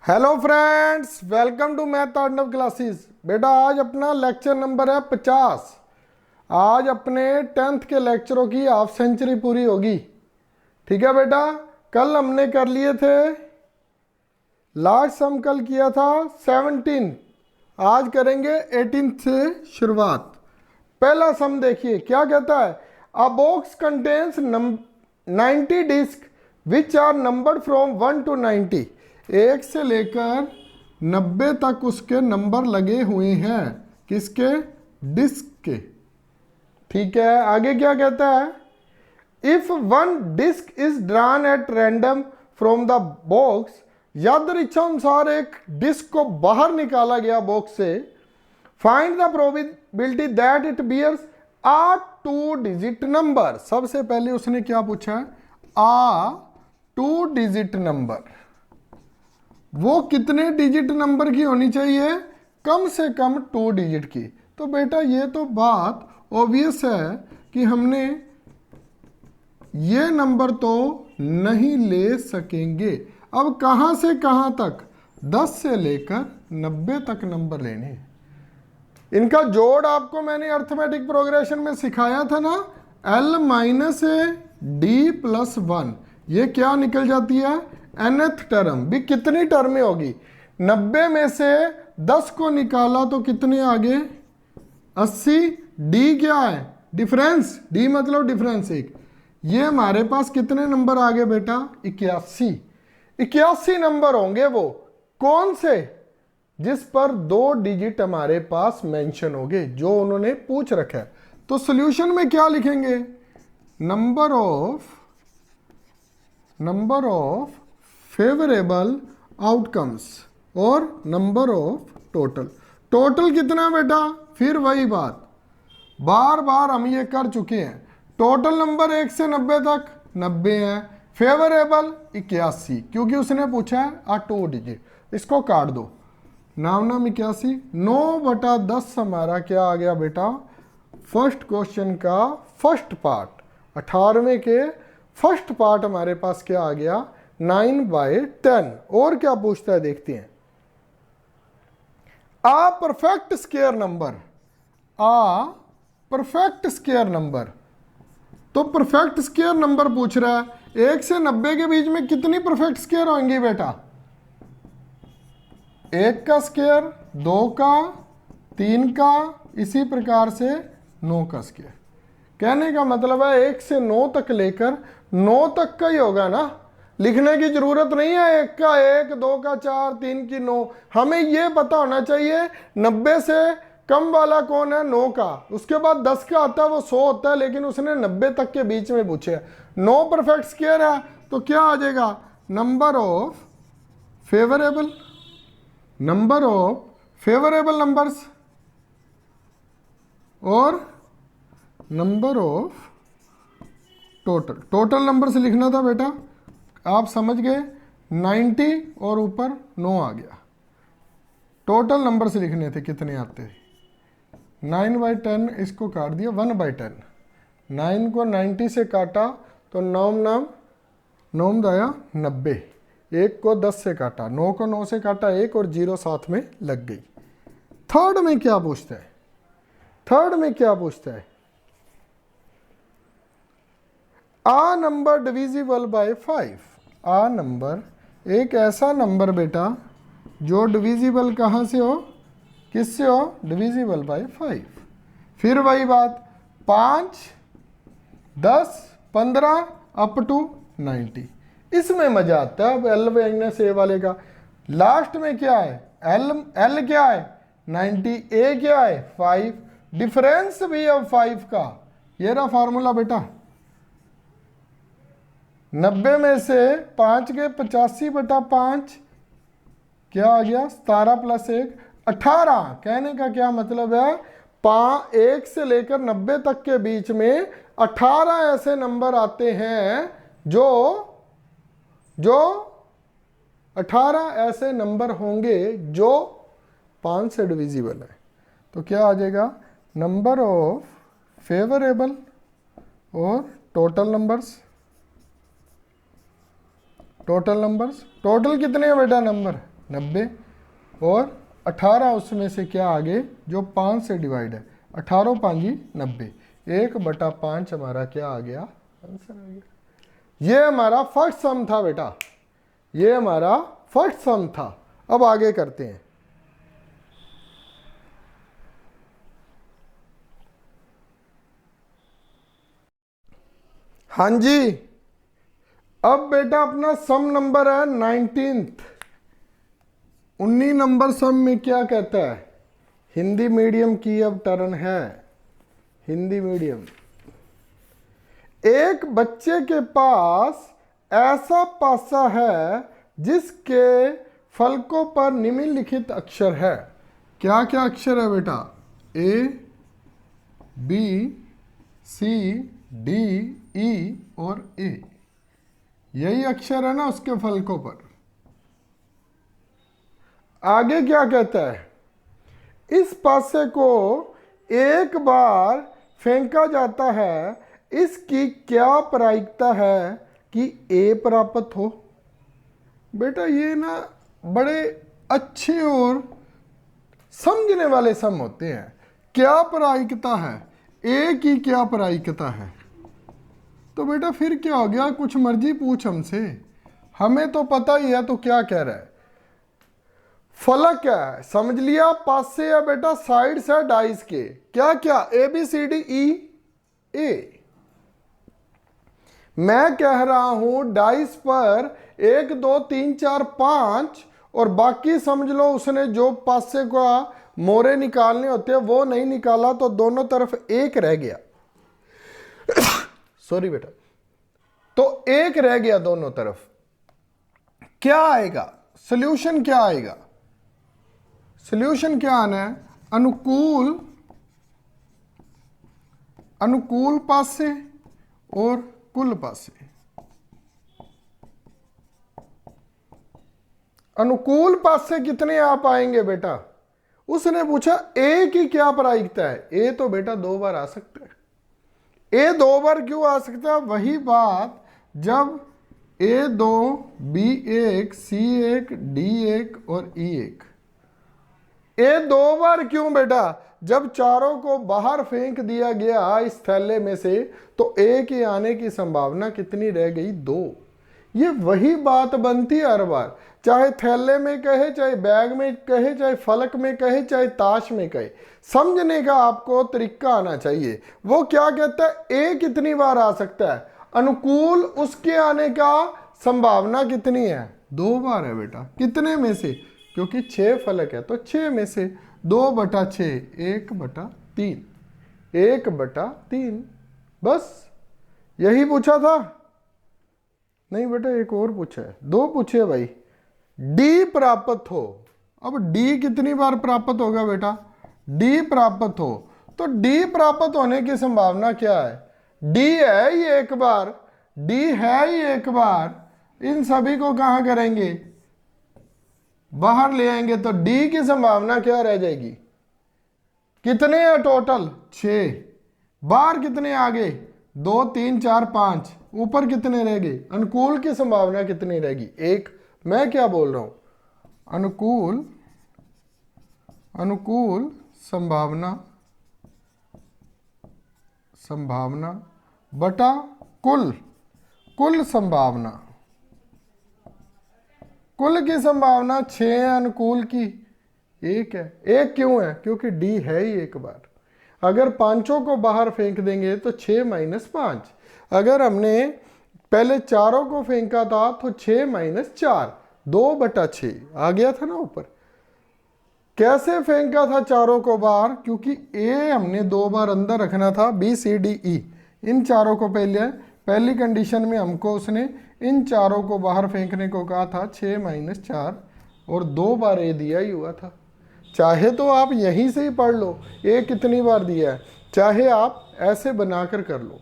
Hello friends, welcome to math Arnav classes. बेटा आज अपना लेक्चर नंबर है 50। आज अपने 10th के लेक्चरों की हाफ सेंचुरी पूरी होगी। ठीक है बेटा, कल हमने कर लिए थे लास्ट सम, कल किया था 17। आज करेंगे 18 से शुरुआत। पहला सम देखिए क्या कहता है। A box contains 90 disc which are numbered from 1 to 90। एक से लेकर 90 तक उसके नंबर लगे हुए हैं। किसके? डिस्क के। ठीक है, आगे क्या कहता है। If one disc is drawn at random from the box, यादृच्छानुसार एक डिस्क को बाहर निकाला गया बॉक्स से। Find the probability that it bears a 2 digit number. सबसे पहले उसने क्या पूछा है? A 2 digit number. वो कितने डिजिट नंबर की होनी चाहिए? कम से कम 2 डिजिट की। तो बेटा ये तो बात ऑब्वियस है कि हमने ये नंबर तो नहीं ले सकेंगे। अब कहां से कहां तक? 10 से लेकर 90 तक नंबर लेने हैं। इनका जोड़ आपको मैंने अर्थमेटिक प्रोग्रेशन में सिखाया था ना, L minus A D plus 1। ये क्या निकल जाती है? nth term. भी कितनी टर्में होगी? 90 में से 10 को निकाला तो कितने आगे? 80। डी क्या है? डिफरेंस। डी मतलब डिफरेंस एक। ये हमारे पास कितने नंबर आ गए बेटा? 81। 81 नंबर होंगे वो। कौन से? जिस पर 2 डिजिट हमारे पास मेंशन होंगे, जो उन्होंने पूछ रखा है। तो सॉल्यूशन में क्या लिखेंगे? नंबर ऑफ फेवरेबल आउटकम्स और नंबर ऑफ टोटल। टोटल कितना बेटा? फिर वही बात, बार बार हम ये कर चुके हैं। टोटल नंबर 1 से 90 तक 90 है। फेवरेबल 81, क्योंकि उसने पूछा है आ 2 डिजिट। इसको काट दो। नाम 81। 9/10 हमारा क्या आ गया बेटा? फर्स्ट क्वेश्चन का फर्स्ट पार्ट। 18वें के फर्स्ट पार्ट हमारे पास क्या आ गया? 9/10। और क्या पूछता है देखते हैं। आ परफेक्ट स्क्वायर नंबर। आ परफेक्ट स्क्वायर नंबर। तो परफेक्ट स्क्वायर नंबर पूछ रहा है। 1 से 90 के बीच में कितनी परफेक्ट स्क्वायर होंगी बेटा? 1 का स्क्वायर, 2 का, 3 का, इसी प्रकार से 9 का स्क्वायर। कहने का मतलब है 1 से 9 तक लेकर 9 तक का ही होगा ना। लिखने की जरूरत नहीं है 1 का 1, 2 का 4, 3 की 9। हमें यह पता होना चाहिए 90 से कम वाला कौन है? 9 का। उसके बाद 10 का आता है, वो 100 होता है, लेकिन उसने 90 तक के बीच में पूछे। 9 परफेक्ट स्क्वायर है तो क्या आ जाएगा? नंबर ऑफ फेवरेबल नंबर्स और नंबर ऑफ टोटल नंबर्स लिखना था बेटा। आप समझ गए। 90 और ऊपर 9 आ गया। टोटल नंबर्स लिखने थे, कितने आते? 9/10। इसको काट दिया 1/10। 9 को 90 से काटा तो 9 आया 90। 1 को 10 से काटा, 9 को 9 से काटा 1 और 0 साथ में लग गई। थर्ड में क्या पूछता है? A number divisible by 5। A number एक ऐसा नंबर बेटा जो डिविजिबल कहाँ से हो? किससे हो? Divisible by 5। फिर वही बात, 5, 10, 15 अप टू 90। इसमें मजा आता है। अब एल माइनस ए वाले का लास्ट में क्या है? एल क्या है? 90। ए क्या है? 5। डिफरेंस भी अब 5 का। ये रहा फार्मूला बेटा। 90 में से 5 के 85/5 क्या आ गया? 17 + 1 18। कहने का क्या मतलब है? 1 से लेकर 90 तक के बीच में 18 ऐसे नंबर आते हैं जो 18 ऐसे नंबर होंगे जो 5 से डिविजिबल है। तो क्या आ जाएगा? नंबर ऑफ फेवरेबल और टोटल नंबर्स। टोटल कितने हैं बेटा नंबर? 90 और 18 उसमें से क्या आगे जो 5 से डिवाइड है, 18 5 90, 1/5 हमारा क्या आ गया, आंसर आ गया। ये हमारा फर्स्ट सम था बेटा, ये हमारा फर्स्ट सम था। अब आगे करते हैं। हाँ जी, अब बेटा अपना सम नंबर है 19th। 19 नंबर सम में क्या कहता है, हिंदी मीडियम की अब टर्न है, हिंदी मीडियम। एक बच्चे के पास ऐसा पासा है जिसके फलकों पर निम्नलिखित अक्षर है। क्या क्या अक्षर है बेटा, A B C D E और A, यही अक्षर है ना उसके फलकों पर। आगे क्या कहता है, इस पासे को एक बार फेंका जाता है, इसकी क्या प्रायिकता है कि A प्राप्त हो। बेटा ये ना बड़े अच्छे और समझने वाले सम होते हैं। क्या प्रायिकता है, A की क्या प्रायिकता है, तो बेटा फिर क्या हो गया, कुछ मर्जी पूछ हमसे, हमें तो पता ही है। तो क्या कह रहा है, फलक क्या है समझ लिया, पासे है बेटा साइड्स है डाइस के, क्या क्या ABCDE A। मैं कह रहा हूं डाइस पर 1 2 3 4 5 और बाकी समझ लो उसने जो पासे का मोरे निकालने होते हैं वो नहीं निकाला, तो दोनों तरफ 1 रह गया। सॉरी बेटा, तो 1 रह गया दोनों तरफ। क्या आएगा सॉल्यूशन, क्या आएगा सॉल्यूशन, क्या आना है, अनुकूल पासे और कुल पासे। अनुकूल पासे कितने आ पाएंगे बेटा, उसने पूछा A की क्या प्रायिकता है। A तो बेटा 2 बार आ सकता है। A 2 बार क्यों आ सकता है, वही बात जब A2 B1 C1 D1 और E1। A 2 बार क्यों बेटा, जब चारों को बाहर फेंक दिया गया इस थैले में से, तो A के आने की संभावना कितनी रह गई, 2। ये वही बात बनती है हर बार, चाहे थैले में कहे, चाहे बैग में कहे, चाहे फलक में कहे, चाहे ताश में कहे, समझने का आपको तरीका आना चाहिए। वो क्या कहता है, A कितनी बार आ सकता है, अनुकूल उसके आने का संभावना कितनी है, 2 बार है बेटा। कितने में से, क्योंकि 6 फलक है तो 6 में से 2/6, 1/3, 1/3, बस यही पूछा था। नहीं बेटा एक और पूछा है, 2 पूछे भाई। D प्राप्त हो, अब D कितनी बार प्राप्त होगा बेटा, D प्राप्त हो, तो D प्राप्त होने की संभावना क्या है, D है ही 1 बार, D है ही 1 बार, इन सभी को कहां करेंगे, बाहर ले आएंगे, तो D की संभावना क्या रह जाएगी, कितने हैं टोटल, 6, बाहर कितने आ गए, 2 3 4 5, ऊपर कितने रह गए, अनुकूल की संभावना कितनी रहेगी, 1। मैं क्या बोल रहा हूं, अनुकूल संभावना बटा कुल संभावना, कुल की संभावना 6 है, अनुकूल की 1 है। 1 क्यों है, क्योंकि D है ही 1 बार। अगर पांचों को बाहर फेंक देंगे तो 6 - 5, अगर हमने पहले चारों को फेंका था तो 6 - 4, 2/6 आ गया था ना ऊपर। कैसे फेंका था चारों को बाहर, क्योंकि A हमने 2 बार अंदर रखना था, BCDE इन चारों को पहली कंडीशन में हमको उसने इन चारों को बाहर फेंकने को कहा था, 6 - 4 और 2 बार A दिया ही हुआ था। चाहे तो आप यहीं से ही पढ़ लो A कितनी बार दिया है, चाहे आप ऐसे बनाकर कर लो।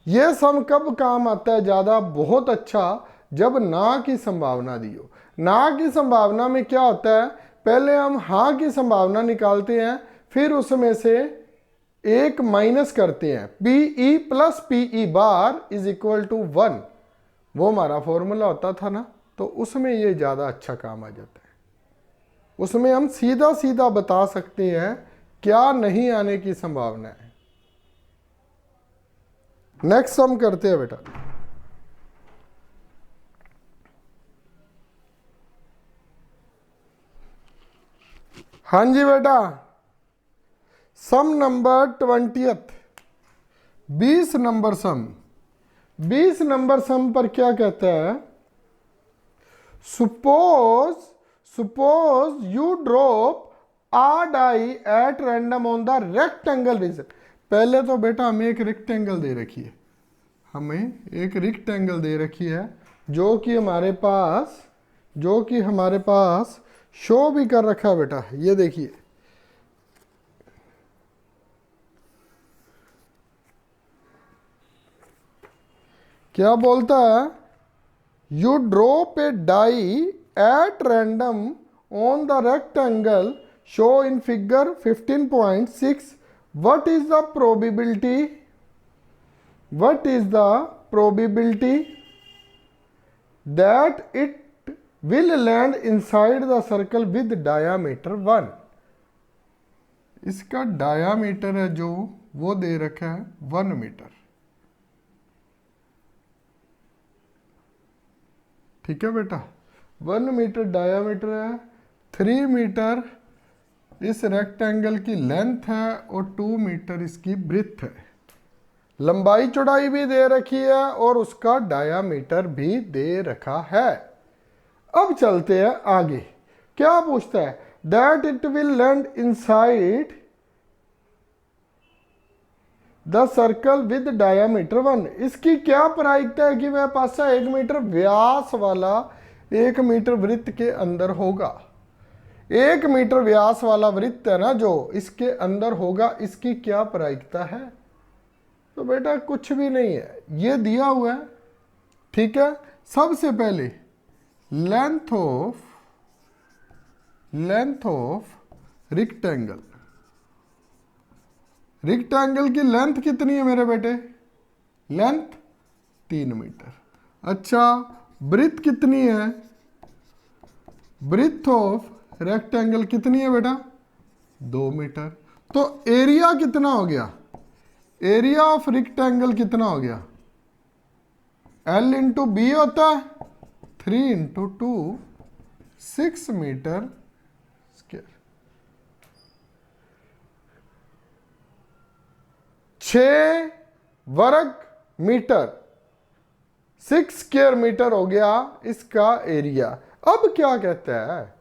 यह सम कब काम आता है ज़्यादा, बहुत अच्छा, जब ना की संभावना दी हो। ना की संभावना में क्या होता है, पहले हम हाँ की संभावना निकालते हैं, फिर उसमें से 1 माइनस करते हैं, PE + PE बार = 1, वो हमारा फॉर्मूला होता था ना। तो उसमें ये ज़्यादा अच्छा काम आ जाता है। उसमें हम सीधा सीधा बता सकते हैं क्या नहीं आने की संभावना है। नेक्स्ट सम करते हैं बेटा। हाँ जी बेटा, सम नंबर 20th, 20 नंबर सम। 20 नंबर सम पर क्या कहता है? suppose you drop a die at random on the rectangle region। पहले तो बेटा हमें एक रेक्टेंगल दे रखी है, जो कि हमारे पास शो भी कर रखा है बेटा। ये देखिए, क्या बोलता है? You drop a die at random on the rectangle shown in figure 15.6. What is the probability that it will land inside the circle with diameter 1? इसका डायामीटर है जो वो दे रखा है 1 मीटर। ठीक है बेटा, 1 मीटर डायामीटर है, 3 मीटर इस रेक्टेंगल की लेंथ है और 2 मीटर इसकी ब्रेड्थ है। लंबाई चौड़ाई भी दे रखी है और उसका डायामीटर भी दे रखा है। अब चलते हैं आगे। क्या पूछता है? That it will land inside the circle with diameter 1। इसकी क्या प्रायिकता है कि वह पासा 1 मीटर व्यास वाला 1 मीटर वृत्त के अंदर होगा। 1 मीटर व्यास वाला वृत्त है ना जो इसके अंदर होगा, इसकी क्या प्रायिकता है? तो बेटा कुछ भी नहीं है, ये दिया हुआ है। ठीक है, सबसे पहले लेंथ ऑफ रेक्टेंगल की लेंथ कितनी है मेरे बेटे? Length 3 metre. अच्छा, ब्रेड्थ कितनी है? ब्रेड्थ ऑफ रेक्टेंगल कितनी है बेटा? 2 मीटर। तो एरिया कितना हो गया? एरिया ऑफ रेक्टेंगल कितना हो गया? L इंटू बी होता है 3 इंटू 2, 6 मीटर स्क्वायर। 6 वर्ग मीटर, 6 स्क्वायर मीटर हो गया इसका एरिया। अब क्या कहता है?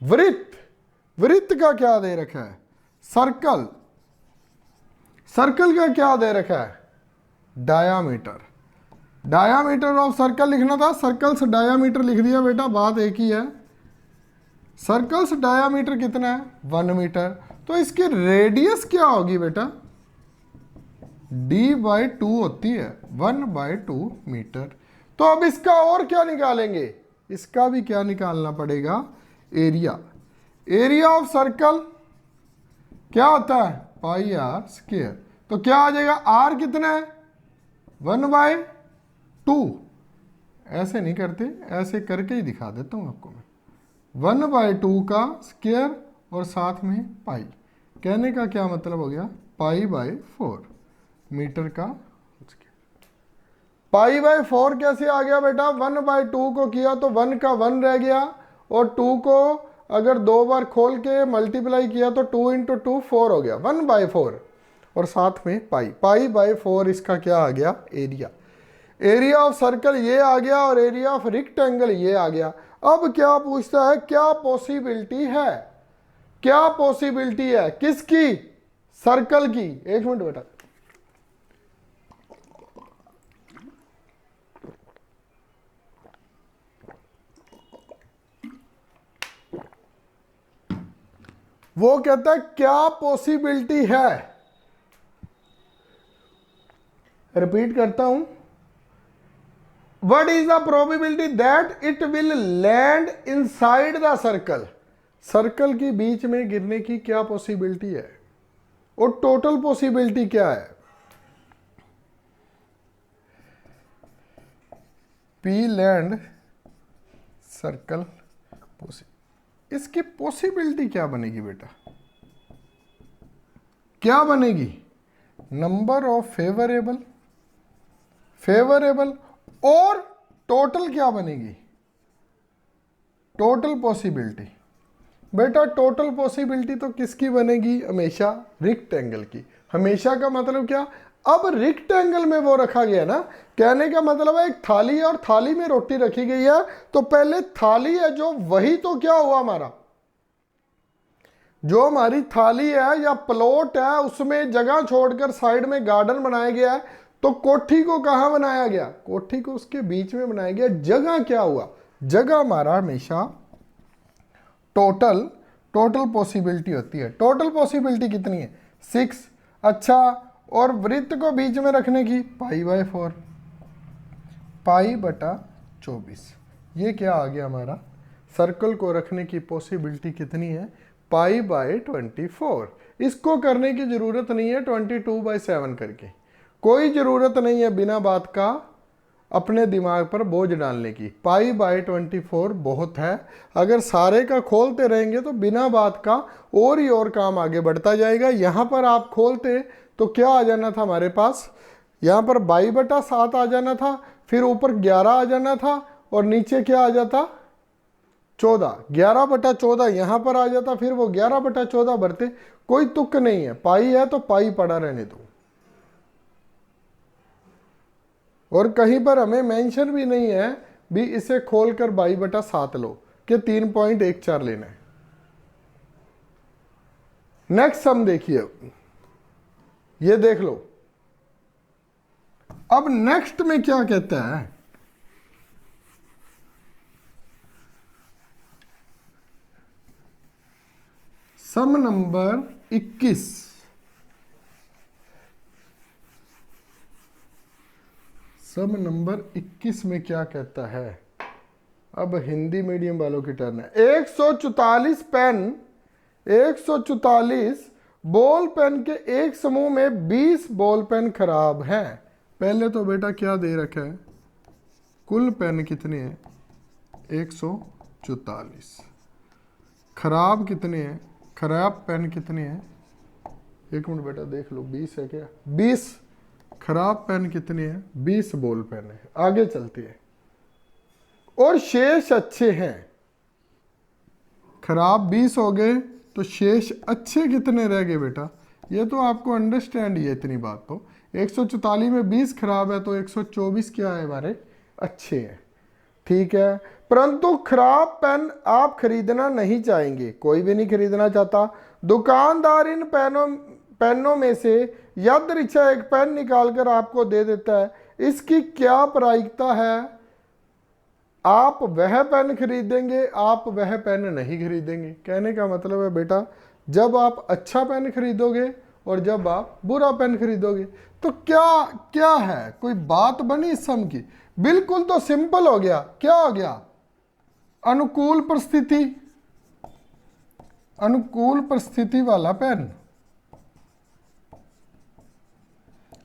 वृत्त का क्या दे रखा है? सर्कल का क्या दे रखा है? डायामीटर ऑफ सर्कल लिखना था, सर्कल्स डायामीटर लिख दिया बेटा, बात एक ही है। सर्कल्स डायामीटर कितना है? 1 मीटर। तो इसकी रेडियस क्या होगी बेटा? d/2 होती है, 1/2 मीटर। तो अब इसका और क्या निकालेंगे? इसका भी क्या निकालना पड़ेगा? एरिया ऑफ सर्कल क्या होता है? πr square. तो क्या आ जाएगा? r कितना है? 1/2। ऐसे नहीं करते, ऐसे करके ही दिखा देता हूं आपको मैं। 1/2 का स्क्वायर और साथ में पाई। कहने का क्या मतलब हो गया? π/4 मीटर का। π/4 कैसे आ गया बेटा? 1/2 को किया तो 1 का 1 रह गया, और 2 को अगर 2 बार खोल के मल्टीप्लाई किया तो 2 इंटू 2 4 हो गया, 1/4 और साथ में π/4 इसका क्या आ गया? एरिया ऑफ सर्कल ये आ गया और एरिया ऑफ रेक्टेंगल ये आ गया। अब क्या पूछता है? क्या पॉसिबिलिटी है किसकी? सर्कल की। एक मिनट बेटा, वो कहता है क्या पॉसिबिलिटी है। रिपीट करता हूं, what is the probability that it will land inside the circle. Circle के बीच में गिरने की क्या पॉसिबिलिटी है और टोटल पॉसिबिलिटी क्या है? P लैंड सर्कल इसकी पॉसिबिलिटी क्या बनेगी बेटा, क्या बनेगी, नंबर ऑफ फेवरेबल, फेवरेबल, और टोटल क्या बनेगी, टोटल पॉसिबिलिटी। बेटा टोटल पॉसिबिलिटी तो किसकी बनेगी, हमेशा रेक्टेंगल की। हमेशा का मतलब क्या, अब रेक्टेंगल में वो रखा गया ना, कहने का मतलब है एक थाली है और थाली में रोटी रखी गई है, तो पहले थाली है जो, वही तो क्या हुआ हमारा, जो हमारी थाली है या प्लॉट है उसमें जगह छोड़कर साइड में गार्डन बनाया गया है, तो कोठी को कहां बनाया गया, कोठी को उसके बीच में बनाया गया। जगह क्या हुआ, जगह हमारा हमेशा टोटल पॉसिबिलिटी होती है। टोटल पॉसिबिलिटी कितनी है, 6। अच्छा, और वृत्त को बीच में रखने की π/4, π/24। ये क्या आ गया हमारा, सर्कल को रखने की पॉसिबिलिटी कितनी है, π/24। इसको करने की जरूरत नहीं है 22/7 करके, कोई जरूरत नहीं है बिना बात का अपने दिमाग पर बोझ डालने की। π/24 बहुत है, अगर सारे का खोलते रहेंगे तो बिना बात का और ही और काम आगे बढ़ता जाएगा। यहाँ पर आप खोलते तो क्या आ जाना था हमारे पास, यहाँ पर 22/7 आ जाना था, फिर ऊपर 11 आ जाना था, और नीचे क्या आ जाता, 14। 11/14 यहाँ पर आ जाता, फिर वो 11/14 भरते। कोई तुक नहीं है, पाई है तो पाई पड़ा रहने दो। और कहीं पर हमें मेंशन भी नहीं है भी इसे खोलकर 22/7 लो कि 3.14 लेना है। नेक्स्ट सम देखिए, ये देख लो। अब नेक्स्ट में क्या कहता है, सम नंबर 21। सम नंबर 21 में क्या कहता है, अब हिंदी मीडियम वालों की टर्न है। 144 पेन, 144 बॉल पेन के एक समूह में 20 बॉल पेन खराब हैं। पहले तो बेटा क्या दे रखा है, कुल पेन कितने हैं, 144। खराब कितने हैं, खराब पेन कितने हैं, एक मिनट बेटा देख लो, 20 है क्या, 20। खराब पेन कितने हैं, 20 बॉल पेन है। आगे चलती है, और शेष अच्छे हैं। खराब 20 हो गए तो शेष अच्छे कितने रह गए बेटा, ये तो आपको अंडरस्टैंड ही है इतनी बात तो। 144 में 20 खराब है तो 124 क्या है हमारे, अच्छे हैं। ठीक है, परंतु खराब पेन आप खरीदना नहीं चाहेंगे, कोई भी नहीं खरीदना चाहता। दुकानदार इन पेनों में से यादृच्छा एक पेन निकालकर आपको दे देता है, इसकी क्या प्रायिकता है, आप वह पेन खरीदेंगे, आप वह पेन नहीं खरीदेंगे। कहने का मतलब है बेटा, जब आप अच्छा पेन खरीदोगे और जब आप बुरा पेन खरीदोगे, तो क्या क्या है, कोई बात बनी इस सम की, बिल्कुल तो सिंपल हो गया। क्या हो गया, अनुकूल परिस्थिति, अनुकूल परिस्थिति वाला पेन,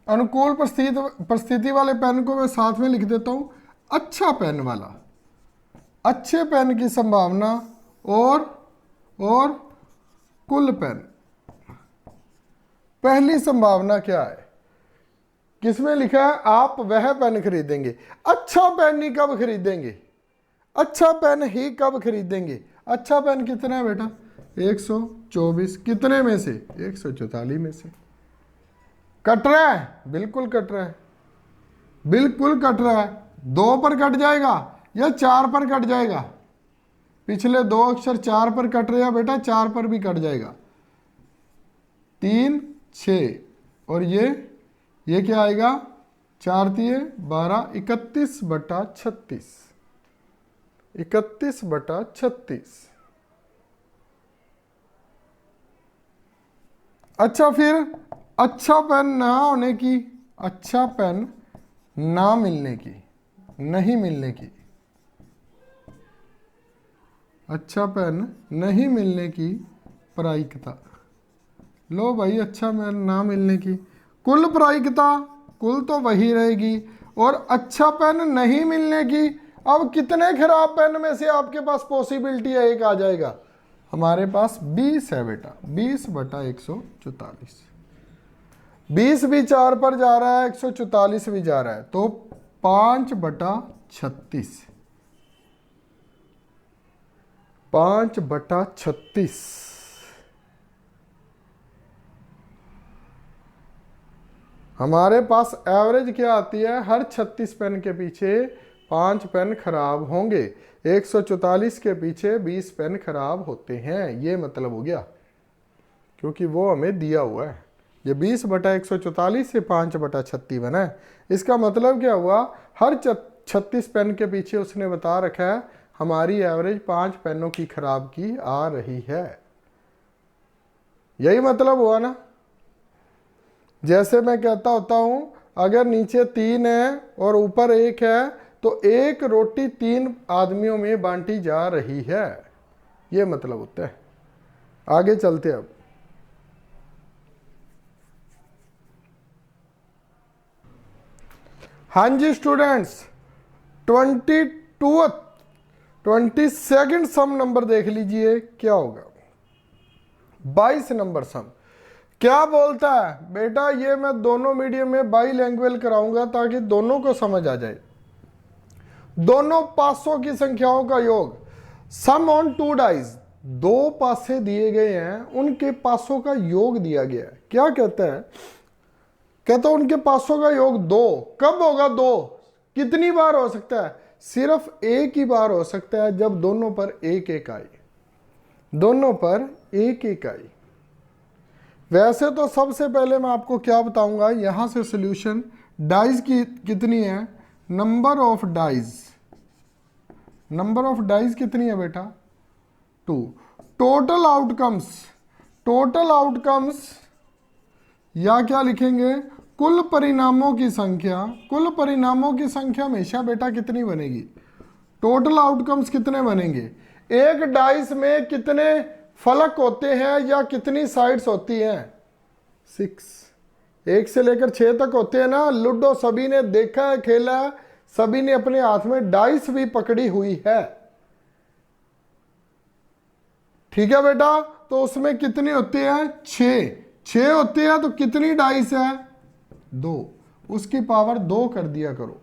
अनुकूल परिस्थिति वाले पेन को मैं साथ में लिख देता हूं, अच्छा पेन वाला, अच्छे पेन की संभावना, और कुल पेन। पहली संभावना क्या है, किसमें लिखा है, आप वह पेन खरीदेंगे। अच्छा पेन ही कब खरीदेंगे, अच्छा पेन ही कब खरीदेंगे। अच्छा पेन कितना है बेटा, 124। कितने में से, 144 में से। कट रहा है, बिल्कुल कट रहा है, बिल्कुल कट रहा है। 2 पर कट जाएगा या 4 पर कट जाएगा, पिछले 2 अक्षर 4 पर कट रहे हैं बेटा, 4 पर भी कट जाएगा। 3 6, और ये क्या आएगा, 4 3 12, 31/36, 31/36। अच्छा, फिर अच्छा पेन ना होने की, अच्छा पेन ना मिलने की, नहीं मिलने की, अच्छा पेन नहीं मिलने की प्रायिकता। लो भाई, अच्छा पेन ना मिलने की कुल प्रायिकता, कुल तो वही रहेगी, और अच्छा पेन नहीं मिलने की अब कितने खराब पेन में से आपके पास पॉसिबिलिटी है एक आ जाएगा? हमारे पास 20 है बेटा, 20/144। 20 भी 4 पर जा रहा है, 144 भी जा रहा है, तो 5/36। 5/36। हमारे पास एवरेज क्या आती है? हर 36 पेन के पीछे 5 पेन खराब होंगे। 144 के पीछे 20 पेन खराब होते हैं, ये मतलब हो गया, क्योंकि वो हमें दिया हुआ है। ये 20/144 से 5/36 बना है। इसका मतलब क्या हुआ? हर 36 पेन के पीछे उसने बता रखा है हमारी एवरेज 5 पेनों की खराब की आ रही है। यही मतलब हुआ ना? जैसे मैं कहता होता हूं, अगर नीचे 3 है और ऊपर 1 है तो एक रोटी 3 आदमियों में बांटी जा रही है, ये मतलब होता है। आगे चलते अब। हाँ जी स्टूडेंट्स, 22nd सम नंबर देख लीजिए क्या होगा। 22 नंबर सम क्या बोलता है बेटा? ये मैं दोनों मीडियम में बाईलैंग्वेज कराऊंगा ताकि दोनों को समझ आ जाए। दोनों पासों की संख्याओं का योग, सम ऑन 2 डाइज, 2 पासे दिए गए हैं, उनके पासों का योग दिया गया है। क्या कहता है? कहता है उनके पासों का योग 2। कब होगा 2? कितनी बार हो सकता है? सिर्फ एक ही बार हो सकता है, जब दोनों पर 1-1 आए। दोनों पर 1-1 आई। वैसे तो सबसे पहले मैं आपको क्या बताऊंगा, यहां से सॉल्यूशन, डाइज की कितनी है, number of dice. Number of dice कितनी है बेटा? 2। टोटल आउटकम्स, टोटल आउटकम्स या क्या लिखेंगे, कुल परिणामों की संख्या। कुल परिणामों की संख्या हमेशा बेटा कितनी बनेगी? टोटल आउटकम्स कितने बनेंगे? एक डाइस में कितने फलक होते हैं या कितनी साइड्स होती हैं? 6। 1 से लेकर 6 तक होते हैं ना। लूडो सभी ने देखा है, खेला है, सभी ने अपने हाथ में डाइस भी पकड़ी हुई है। ठीक है बेटा, तो उसमें कितनी होती है? 6 होती है, तो कितनी डाइस है? 2। उसकी पावर 2 कर दिया करो,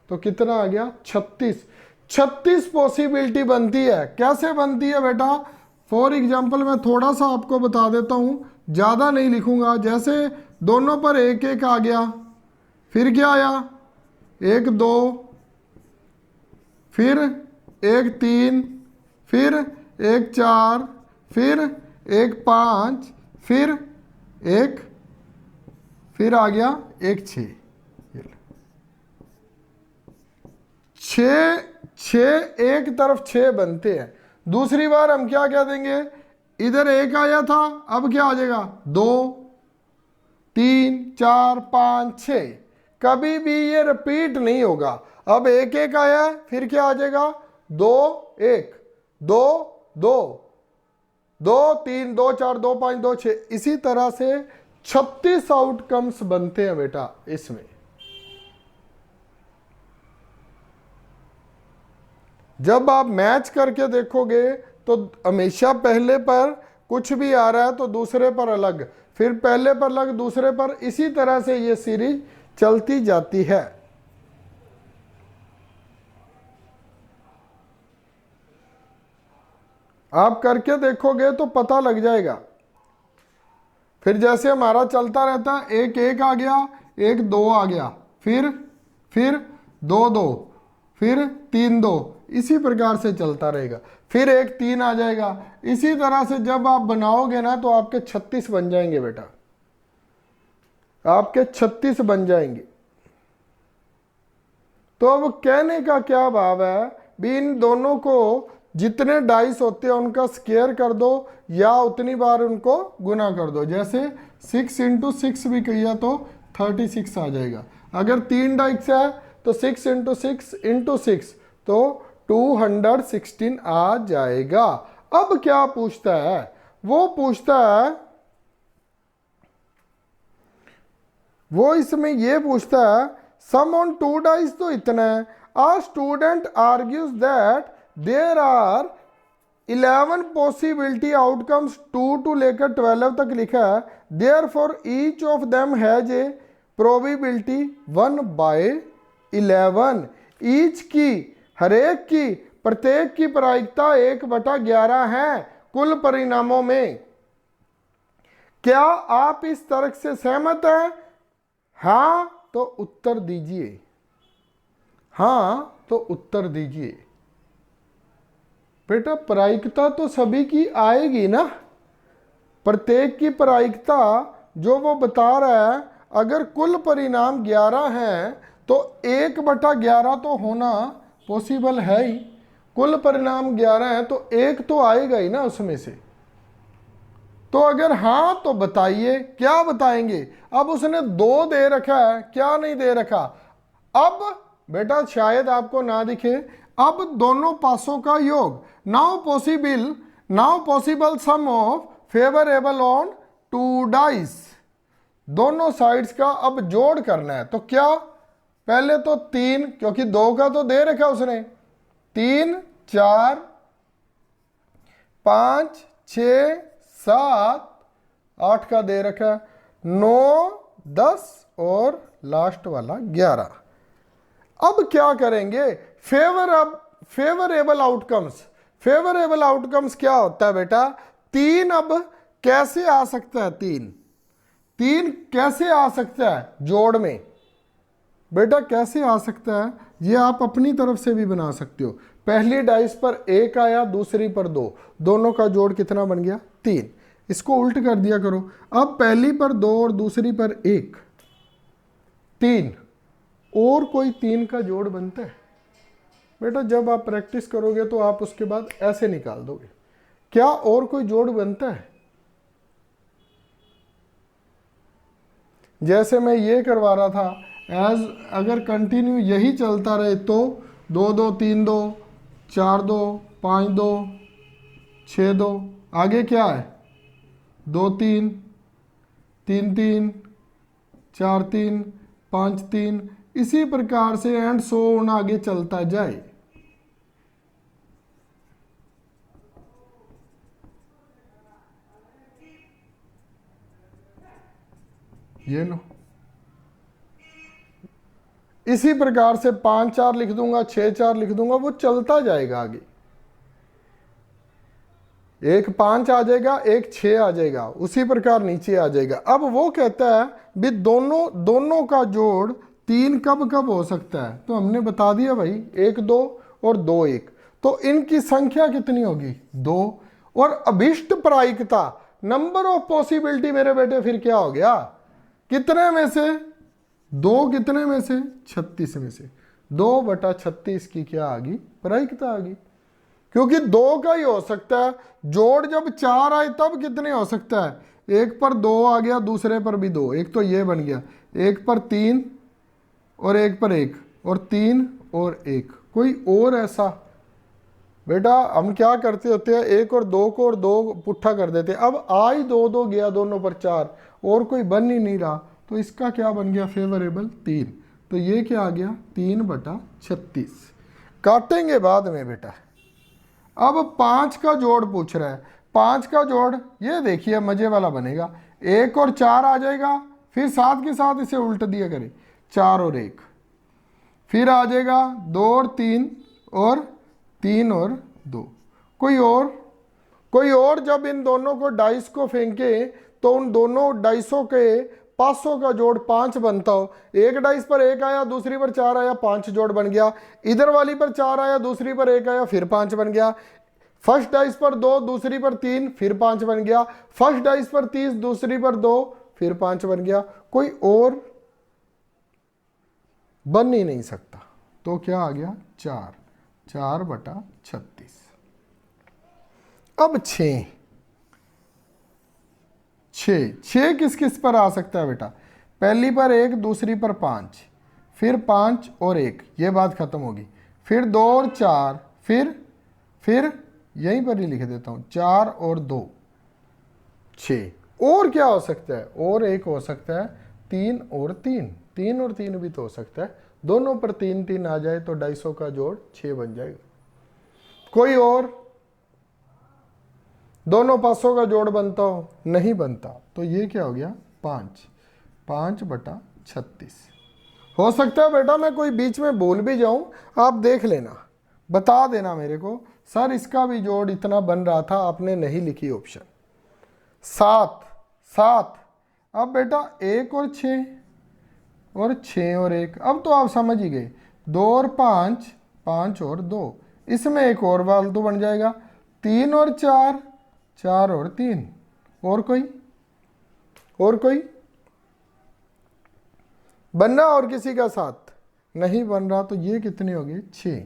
तो कितना आ गया? 36। 36 पॉसिबिलिटी बनती है। कैसे बनती है बेटा? फॉर एग्जाम्पल मैं थोड़ा सा आपको बता देता हूं, ज्यादा नहीं लिखूंगा। जैसे दोनों पर 1-1 आ गया, फिर क्या आया? 1 2, फिर 1 3, फिर 1 4, फिर 1 5, फिर 1, फिर आ गया 1 6। 6 एक तरफ 6 बनते हैं। दूसरी बार हम क्या कह देंगे? इधर 1 आया था, अब क्या आ जाएगा? 2 3 4 5 6। कभी भी ये रिपीट नहीं होगा। अब 1-1 आया है, फिर क्या आ जाएगा? 2 1 2 2 2 3 2 4 2 5 2 6। इसी तरह से 36 आउटकम्स बनते हैं बेटा इसमें। जब आप मैच करके देखोगे तो हमेशा पहले पर कुछ भी आ रहा है तो दूसरे पर अलग, फिर पहले पर अलग, दूसरे पर, इसी तरह से ये सीरीज चलती जाती है। आप करके देखोगे तो पता लग जाएगा। फिर जैसे हमारा चलता रहता है, 1-1 आ गया, 1 2 आ गया, फिर 2 2, फिर 3 2, इसी प्रकार से चलता रहेगा। फिर 1 3 आ जाएगा। इसी तरह से जब आप बनाओगे ना तो आपके 36 बन जाएंगे बेटा, आपके 36 बन जाएंगे। तो अब कहने का क्या भाव है भी, इन दोनों को जितने डाइस होते हैं उनका स्क्वायर कर दो या उतनी बार उनको गुना कर दो। जैसे 6 × 6 भी किया तो 36 आ जाएगा। अगर 3 डाइस है तो 6 × 6 × 6 तो 216 आ जाएगा। अब क्या पूछता है? वो पूछता है, वो इसमें ये पूछता है सम ऑन 2 डाइस तो इतना है, A student argues that there are 11 possibility outcomes 2 to लेकर 12 तक लिखा है, therefore each of them has a probability 1/11। each की, हरेक की, प्रत्येक की प्रायिकता 1/11 है कुल परिणामों में। क्या आप इस तर्क से सहमत हैं? हाँ तो उत्तर दीजिए, हाँ तो उत्तर दीजिए। बेटा प्रायिकता तो सभी की आएगी ना, प्रत्येक की प्रायिकता जो वो बता रहा है, अगर कुल परिणाम 11 हैं तो 1/11 तो होना पॉसिबल है ही। कुल परिणाम 11 है तो एक तो आएगा ही ना उसमें से। तो अगर हाँ तो बताइए क्या बताएंगे। अब उसने 2 दे रखा है, क्या नहीं दे रखा। अब बेटा शायद आपको ना दिखे, अब दोनों पासों का योग, now possible sum of favourable on 2 dice, दोनों साइड्स का अब जोड़ करना है। तो क्या, पहले तो 3, क्योंकि 2 का तो दे रखा उसने, 3 4 5 6 7 8 का दे रखा है, 9 10 और लास्ट वाला 11। अब क्या करेंगे, फेवरेबल आउटकम्स क्या होता है बेटा। 3 अब कैसे आ सकता है, 3 कैसे आ सकता है जोड़ में। बेटा कैसे आ सकता है, ये आप अपनी तरफ से भी बना सकते हो। पहली डाइस पर 1 आया, दूसरी पर 2, दोनों का जोड़ कितना बन गया, 3। इसको उल्ट कर दिया करो। अब पहली पर 2 और दूसरी पर 1, 3, और कोई 3 का जोड़ बनता है। बेटा जब आप प्रैक्टिस करोगे तो आप उसके बाद ऐसे निकाल दोगे। क्या और कोई जोड़ बनता है? जैसे मैं ये करवा रहा था, अगर कंटिन्यू यही चलता रहे तो 2 2 3 2 4 2 5 2 6 2, आगे क्या है 2 3 3 3 4 3 5 3, इसी प्रकार से एंड सो ऑन आगे चलता जाए। ये लो, इसी प्रकार से 5 4 लिख दूंगा, 6 4 लिख दूंगा, वो चलता जाएगा आगे। एक 5 आ जाएगा, एक 6 आ जाएगा, उसी प्रकार नीचे आ जाएगा। अब वो कहता है भी दोनों का जोड़ 3 कब कब हो सकता है, तो हमने बता दिया भाई 1 2 और 2 1। तो इनकी संख्या कितनी होगी, 2। और अभिष्ट प्रायिकता, नंबर ऑफ पॉसिबिलिटी मेरे बेटे फिर क्या हो गया, कितने में से 2, कितने में से 36 में से 2/36 की क्या आ गई, प्रायिकता आ गई। क्योंकि 2 का ही हो सकता है, जोड़ जब 4 आए तब कितने हो सकता है, एक पर 2 आ गया, दूसरे पर भी 2, एक तो ये बन गया, एक पर 3 और एक पर 1 और 3 और 1, कोई और ऐसा। बेटा हम क्या करते होते हैं, 1 और 2 को और 2 पुट्ठा कर देते हैं। अब आई 2 2 गया दोनों पर 4, और कोई बन ही नहीं रहा, तो इसका क्या बन गया, फेवरेबल 3। तो ये क्या आ गया, 3/36। काटेंगे बाद में बेटा। अब 5 का जोड़ पूछ रहा है, 5 का जोड़ ये देखिए मजे वाला बनेगा, 1 और 4 आ जाएगा, फिर साथ के साथ इसे उल्ट दिया करें, 4 और 1, फिर आ जाएगा 2 और 3 और 3 और 2। कोई और जब इन दोनों को डाइस को फेंके तो उन दोनों डाइसों के पासों का जोड़ 5 बनता हो। एक डाइस पर 1 आया, दूसरी पर 4 आया, 5 जोड़ बन गया। इधर वाली पर 4 आया, दूसरी पर 1 आया, फिर 5 बन गया। फर्स्ट डाइस पर 2, दूसरी पर 3, फिर 5 बन गया। फर्स्ट डाइस पर 30, दूसरी पर 2, फिर 5 बन गया। कोई और बन ही नहीं सकता। तो क्या आ गया, 4/36। अब 6 किस किस पर आ सकता है बेटा, पहली पर 1, दूसरी पर 5, फिर 5 और 1, ये बात खत्म होगी। फिर 2 और 4, फिर यहीं पर ही लिख देता हूं, 4 और 2 6। और क्या हो सकता है, और एक हो सकता है 3 और 3, 3 और 3 भी तो हो सकता है, दोनों पर 3 3 आ जाए तो 250 का जोड़ 6 बन जाएगा। कोई और दोनों पासों का जोड़ बनता हो? नहीं बनता। तो ये क्या हो गया 5, 5/36। हो सकता है बेटा मैं कोई बीच में बोल भी जाऊं, आप देख लेना, बता देना मेरे को, सर इसका भी जोड़ इतना बन रहा था, आपने नहीं लिखी ऑप्शन। 7 7। अब बेटा 1 और 6 और 6 और 1, अब तो आप समझ ही गए। 2 और 5, 5 और 2, इसमें एक और फालतू बन जाएगा। 3 और 4, 4 और 3, और कोई बनना और किसी का साथ नहीं बन रहा, तो ये कितनी होगी 6,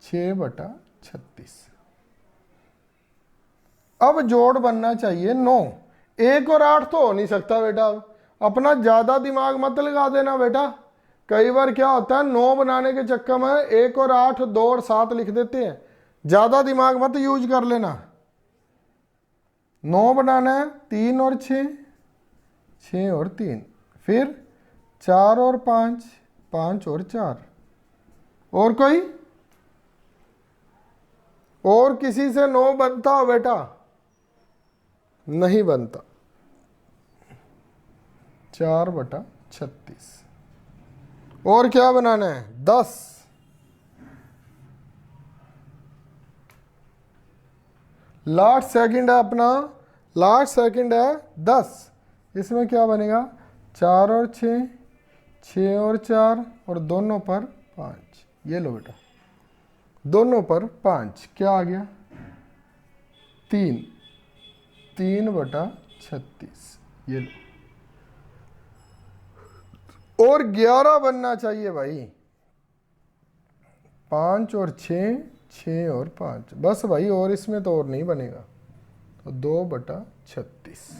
6/36। अब जोड़ बनना चाहिए 9। 1 और 8 तो हो नहीं सकता बेटा, अपना ज़्यादा दिमाग मत लगा देना बेटा। कई बार क्या होता है 9 बनाने के चक्कर में 1 और 8, 2 और 7 लिख देते हैं, ज़्यादा दिमाग मत यूज कर लेना। 9 बनाना है 3 और 6, 6 और 3, फिर 4 और 5, 5 और 4, और कोई और किसी से 9 बनता हो बेटा? नहीं बनता। 4/36। और क्या बनाना है 10। लास्ट सेकंड है अपना, लास्ट सेकंड है 10। इसमें क्या बनेगा 4 और 6, 6 और 4, और दोनों पर 5। ये लो बेटा, दोनों पर 5, क्या आ गया 3, 3/36। ये लो। और 11 बनना चाहिए भाई, 5 और 6, 6 और 5, बस भाई, और इसमें तो और नहीं बनेगा, तो 2/36।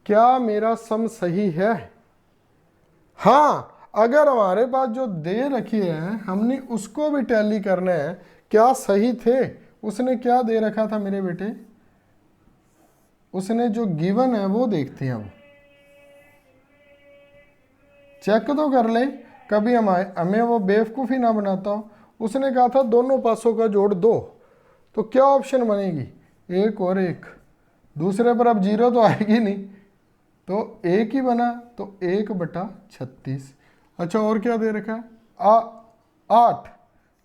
क्या मेरा सम सही है? हाँ, अगर हमारे पास जो दे रखी है हमने उसको भी टैली करना है, क्या सही थे, उसने क्या दे रखा था मेरे बेटे, उसने जो गिवन है वो देखते हैं। हम चेक तो कर ले, कभी हमें वो बेवकूफ़ी ना बनाता हो। उसने कहा था दोनों पासों का जोड़ 2, तो क्या ऑप्शन बनेगी 1 और 1, दूसरे पर अब 0 तो आएगी नहीं, तो 1 ही बना, तो 1/36। अच्छा, और क्या दे रखा है 8।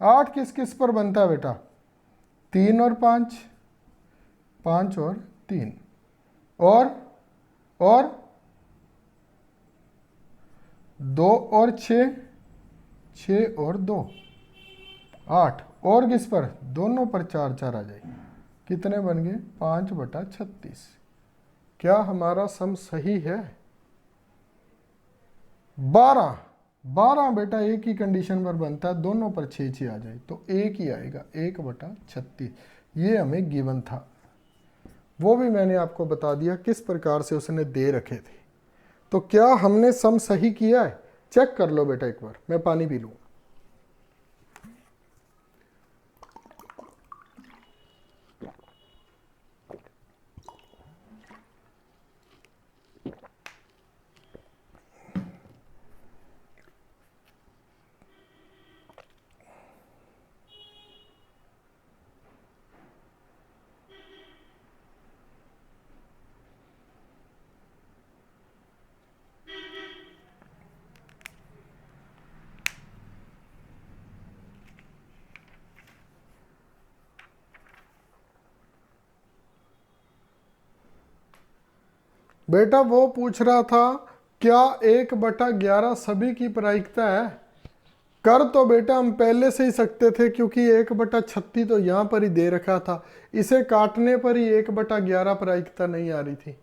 8 किस किस पर बनता है बेटा? 3 और 5, 5 और 3, और 2 और 6, 6 और 2, 8, और किस पर? दोनों पर 4 4 आ जाएगी, कितने बन गए 5/36। क्या हमारा सम सही है? 12 12 बेटा एक ही कंडीशन पर बनता है, दोनों पर 6 6 आ जाए तो एक ही आएगा 1/36। ये हमें गिवन था, वो भी मैंने आपको बता दिया किस प्रकार से उसने दे रखे थे। तो क्या हमने सम सही किया है? चेक कर लो बेटा एक बार, मैं पानी पी लूँ। बेटा वो पूछ रहा था क्या 1/11 सभी की प्रायिकता है? कर तो बेटा हम पहले से ही सकते थे, क्योंकि 1/36 तो यहाँ पर ही दे रखा था, इसे काटने पर ही 1/11 प्रायिकता नहीं आ रही थी।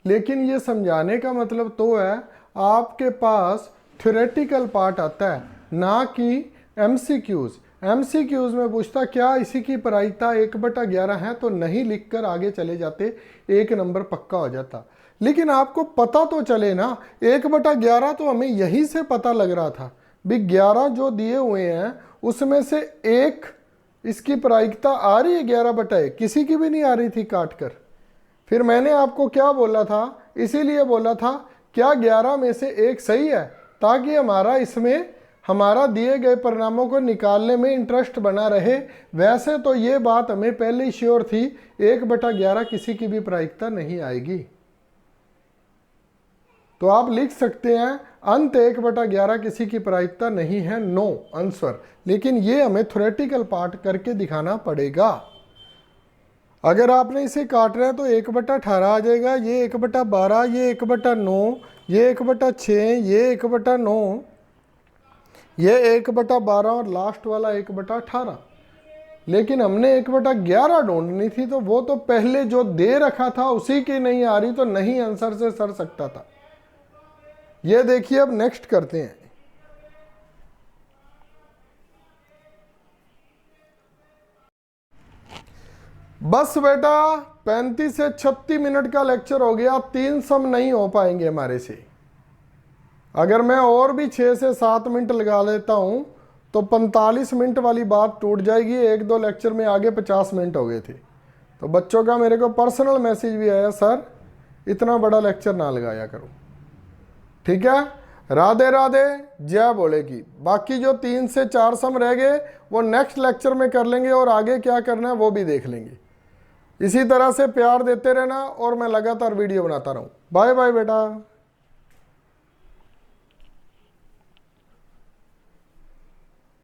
लेकिन ये समझाने का मतलब तो है आपके पास थ्योरेटिकल पार्ट आता है, ना कि एमसीक्यूज। एमसीक्यूज में पूछता क्या इसी की प्रायिकता 1/11 है, तो नहीं लिखकर आगे चले जाते, 1 नंबर पक्का हो जाता। लेकिन आपको पता तो चले ना, 1/11 तो हमें यहीं से पता लग रहा था भी 11 जो दिए हुए हैं उसमें से एक इसकी प्रायिकता आ रही है 11/1, किसी की भी नहीं आ रही थी काट कर। फिर मैंने आपको क्या बोला था, इसीलिए बोला था क्या 11 में से एक सही है, ताकि हमारा इसमें हमारा दिए गए परिणामों को निकालने में इंटरेस्ट बना रहे। वैसे तो ये बात हमें पहले ही श्योर थी, 1/11 किसी की भी प्रायिकता नहीं आएगी। तो आप लिख सकते हैं अंत 1/11 किसी की प्रायिकता नहीं है, नो आंसर। लेकिन ये हमें थ्योरेटिकल पार्ट करके दिखाना पड़ेगा। अगर आपने इसे काट रहे हैं तो 1/18 आ जाएगा, ये 1/12, ये 1/9, ये 1/6, ये 1/9, ये 1/12 और लास्ट वाला 1/18। लेकिन हमने 1/11 ढूंढनी थी, तो वो तो पहले जो दे रखा था उसी की नहीं आ रही, तो नहीं आंसर से सर सकता था। ये देखिए, अब नेक्स्ट करते हैं। बस बेटा 35 से 36 मिनट का लेक्चर हो गया, 3 सम नहीं हो पाएंगे हमारे से। अगर मैं और भी 6 से 7 मिनट लगा लेता हूं तो 45 मिनट वाली बात टूट जाएगी। 1-2 लेक्चर में आगे 50 मिनट हो गए थे। तो बच्चों का मेरे को पर्सनल मैसेज भी आया, सर इतना बड़ा लेक्चर ना लगाया करो। ठीक है, राधे राधे, जय बोलेगी। बाकी जो 3 से 4 सम रह गए वो नेक्स्ट लेक्चर में कर लेंगे, और आगे क्या करना है वो भी देख लेंगे। इसी तरह से प्यार देते रहना और मैं लगातार वीडियो बनाता रहूं। बाय बाय बेटा।